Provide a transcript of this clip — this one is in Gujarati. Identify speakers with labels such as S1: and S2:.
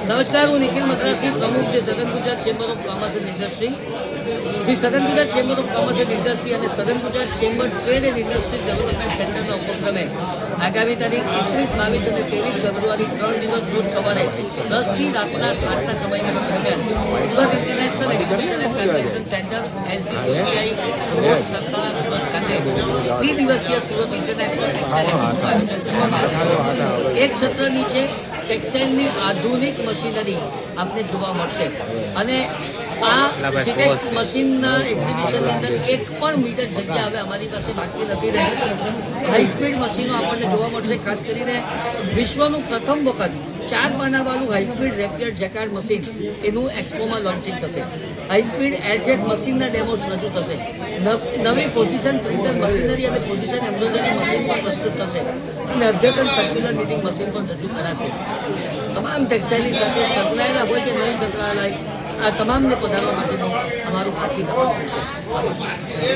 S1: નમસ્કાર, હું નિખિલ મદ્રાસી, પ્રમુખ the southern Gujarat chamber of commerce and industry. The southern Gujarat chamber of commerce and industry અને southern Gujarat chamber trade and industries development સેન્ટરના ઉપક્રમે આગામી તારીખ 21, 22 અને 23 ફેબ્રુઆરી 3 દિવસ રોજ સવારે 10 થી રાતના 7ના સમયગાળા દરમિયાન Surat international exhibition and convention centre SGCCI road Sarsana Surat ખાતે ત્રિદિવસીય સુરત ઇન્ટરનેશનલ ટેક્સટાઇલ એક્સપોનું આયોજન કરવામાં આવ્યું છે. એક છત્ર નીચે ટેક્સટાઇલની આધુનિક મશીનરી આપને જોવા મળશે અને આ સિટેક્સ મશીનના એક્ઝિબિશનની અંદર 1 પણ મીટર જગ્યા હવે અમારી પાસે બાકી નથી રહી. હાઈ સ્પીડ મશીનો આપણને જોવા મળશે. ખાસ કરીને વિશ્વનું પ્રથમ વખત 4 પાનાવાળું high speed rapier jacquard machine એનું એક્સપોમાં લોન્ચિંગ થશે. હાઈ સ્પીડ એરજેટ મશીનના ડેમોસ રજૂ થશે. નવી પોઝિશન પ્રિન્ટર મશીનરી અને પોઝિશન એમ્બ્રોઇડરી મશીન પણ પ્રસ્તુત થશે અને અદ્યતન સર્ક્યુલર નીડિંગ મશીન પણ રજૂ કરાશે. તમામ ટેક્સટાઇલની સાથે સંકળાયેલા હોય કે નહીં સંકળાયેલા આ તમામને પધારવા માટેનું અમારું હાર્દિક આમંત્રણ છે.